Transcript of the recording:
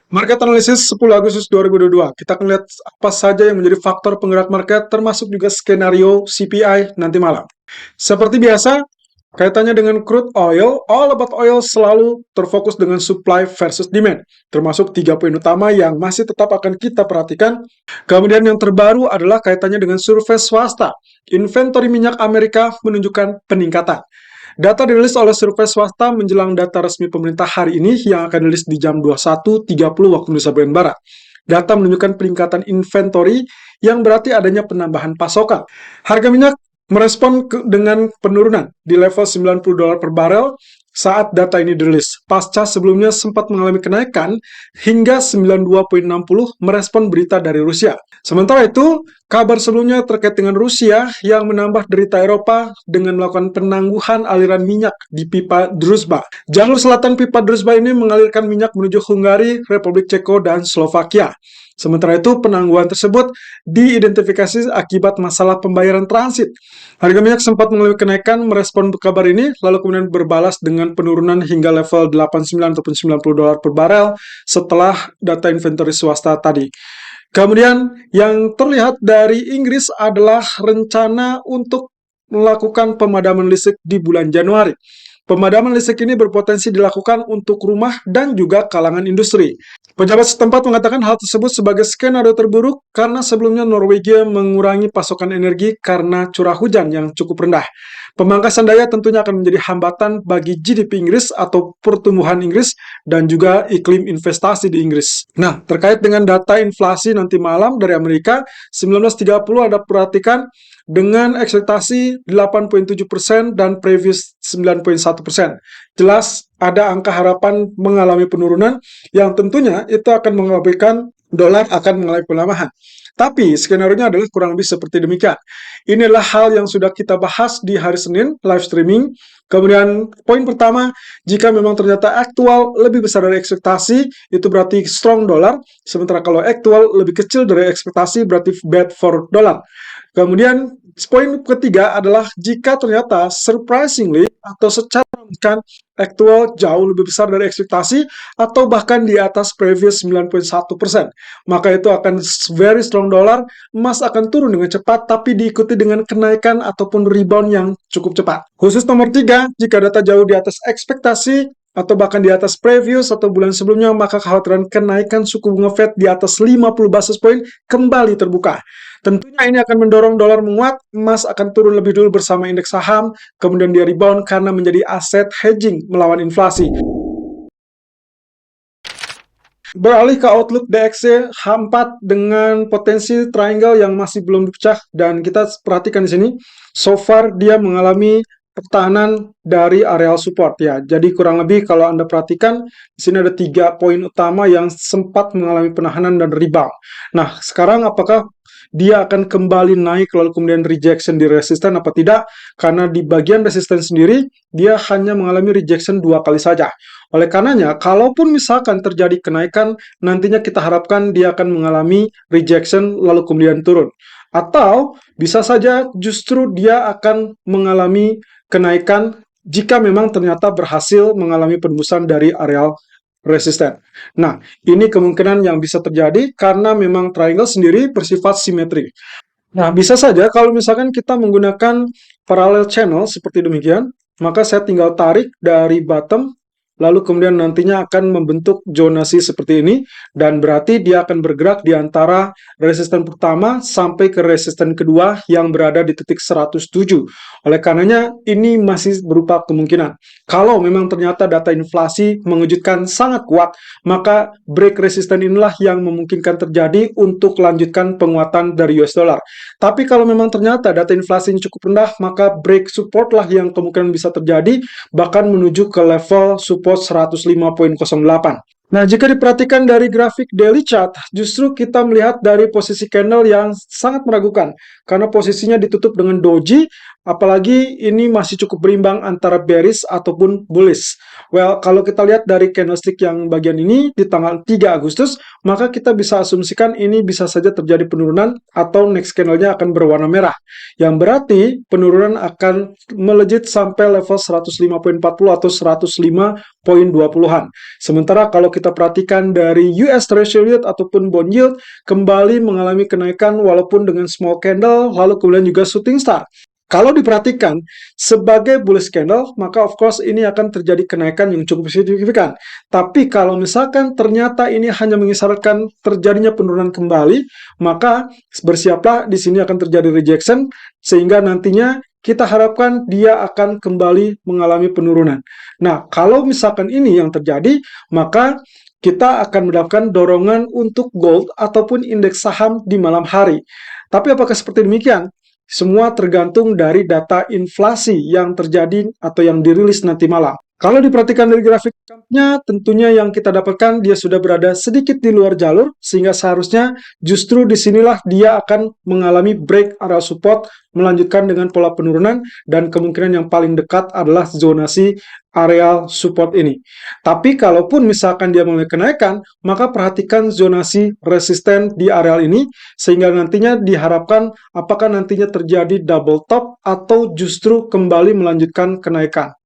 Market Analysis 10 Agustus 2022. Kita akan lihat apa saja yang menjadi faktor penggerak market, termasuk juga skenario CPI nanti malam. Seperti biasa, kaitannya dengan crude oil, all about oil selalu terfokus dengan supply versus demand, termasuk 3 poin utama yang masih tetap akan kita perhatikan. Kemudian yang terbaru adalah kaitannya dengan survei swasta. Inventory minyak Amerika menunjukkan peningkatan. Data dirilis oleh survei swasta menjelang data resmi pemerintah hari ini yang akan dirilis di jam 21.30 waktu Indonesia bagian Barat. Data menunjukkan peningkatan inventory yang berarti adanya penambahan pasokan. Harga minyak merespon dengan penurunan di level $90 per barel saat data ini dirilis. Pasca sebelumnya sempat mengalami kenaikan hingga 92.60 merespon berita dari Rusia. Sementara itu, kabar sebelumnya terkait dengan Rusia yang menambah derita Eropa dengan melakukan penangguhan aliran minyak di pipa Druzhba. Jalur selatan pipa Druzhba ini mengalirkan minyak menuju Hungari, Republik Ceko, dan Slovakia. Sementara itu, penangguhan tersebut diidentifikasi akibat masalah pembayaran transit. Harga minyak sempat mengalami kenaikan merespon kabar ini, lalu kemudian berbalas dengan penurunan hingga level 89 ataupun $90 per barel setelah data inventory swasta tadi. Kemudian yang terlihat dari Inggris adalah rencana untuk melakukan pemadaman listrik di bulan Januari. Pemadaman listrik ini berpotensi dilakukan untuk rumah dan juga kalangan industri. Pejabat setempat mengatakan hal tersebut sebagai skenario terburuk karena sebelumnya Norwegia mengurangi pasokan energi karena curah hujan yang cukup rendah. Pemangkasan daya tentunya akan menjadi hambatan bagi GDP Inggris atau pertumbuhan Inggris dan juga iklim investasi di Inggris. Nah, terkait dengan data inflasi nanti malam dari Amerika, 19.30 ada perhatikan dengan ekspektasi 8.7% dan previous 9.1%. Jelas ada angka harapan mengalami penurunan yang tentunya itu akan mengakibatkan dolar akan mengalami pelemahan. Tapi skenario-nya adalah kurang lebih seperti demikian. Inilah hal yang sudah kita bahas di hari Senin live streaming. Kemudian poin pertama, jika memang ternyata aktual lebih besar dari ekspektasi, itu berarti strong dollar. Sementara kalau aktual lebih kecil dari ekspektasi, berarti bad for dollar. Kemudian poin ketiga adalah jika ternyata surprisingly atau secara mengejutkan aktual jauh lebih besar dari ekspektasi atau bahkan di atas previous 9.1%, maka itu akan very strong dollar, emas akan turun dengan cepat tapi diikuti dengan kenaikan ataupun rebound yang cukup cepat. Khusus nomor 3, jika data jauh di atas ekspektasi atau bahkan di atas previous atau bulan sebelumnya, maka kekhawatiran kenaikan suku bunga Fed di atas 50 basis point kembali terbuka. Tentunya ini akan mendorong dolar menguat, emas akan turun lebih dulu bersama indeks saham, kemudian dia rebound karena menjadi aset hedging melawan inflasi. Beralih ke outlook DXY H4 dengan potensi triangle yang masih belum dipecah dan kita perhatikan di sini, so far dia mengalami pertahanan dari areal support ya. Jadi kurang lebih kalau Anda perhatikan di sini ada 3 poin utama yang sempat mengalami penahanan dan rebound. Nah, sekarang apakah dia akan kembali naik lalu kemudian rejection di resisten apa tidak? Karena di bagian resisten sendiri dia hanya mengalami rejection 2 kali saja. Oleh karenanya, kalaupun misalkan terjadi kenaikan, nantinya kita harapkan dia akan mengalami rejection lalu kemudian turun. Atau bisa saja justru dia akan mengalami kenaikan jika memang ternyata berhasil mengalami penembusan dari areal resisten. Nah, ini kemungkinan yang bisa terjadi karena memang triangle sendiri bersifat simetri. Nah, bisa saja kalau misalkan kita menggunakan parallel channel seperti demikian, maka saya tinggal tarik dari bottom, lalu kemudian nantinya akan membentuk zonasi seperti ini, dan berarti dia akan bergerak di antara resisten pertama sampai ke resisten kedua yang berada di titik 107. Oleh karenanya, ini masih berupa kemungkinan. Kalau memang ternyata data inflasi mengejutkan sangat kuat, maka break resisten inilah yang memungkinkan terjadi untuk lanjutkan penguatan dari US dollar. Tapi kalau memang ternyata data inflasi ini cukup rendah, maka break support lah yang kemungkinan bisa terjadi, bahkan menuju ke level support 105.08. Nah, jika diperhatikan dari grafik daily chart, justru kita melihat dari posisi candle yang sangat meragukan. karena posisinya ditutup dengan doji, apalagi ini masih cukup berimbang antara bearish ataupun bullish. Well, kalau kita lihat dari candlestick yang bagian ini di tanggal 3 Agustus, maka kita bisa asumsikan ini bisa saja terjadi penurunan atau next candle-nya akan berwarna merah. Yang berarti penurunan akan melejit sampai level 105.40 atau 105.20-an. Sementara kalau kita perhatikan dari US Treasury Yield ataupun bond yield kembali mengalami kenaikan walaupun dengan small candle, lalu kemudian juga shooting star. Kalau diperhatikan sebagai bullish candle, maka of course ini akan terjadi kenaikan yang cukup signifikan. Tapi kalau misalkan ternyata ini hanya mengisyaratkan terjadinya penurunan kembali, maka bersiaplah di sini akan terjadi rejection, sehingga nantinya kita harapkan dia akan kembali mengalami penurunan. Nah, kalau misalkan ini yang terjadi, maka kita akan mendapatkan dorongan untuk gold ataupun indeks saham di malam hari. Tapi apakah seperti demikian? Semua tergantung dari data inflasi yang terjadi atau yang dirilis nanti malam. Kalau diperhatikan dari grafiknya, tentunya yang kita dapatkan dia sudah berada sedikit di luar jalur, sehingga seharusnya justru disinilah dia akan mengalami break area support, melanjutkan dengan pola penurunan, dan kemungkinan yang paling dekat adalah zonasi area support ini. Tapi kalaupun misalkan dia mulai kenaikan, maka perhatikan zonasi resisten di area ini, sehingga nantinya diharapkan apakah nantinya terjadi double top atau justru kembali melanjutkan kenaikan.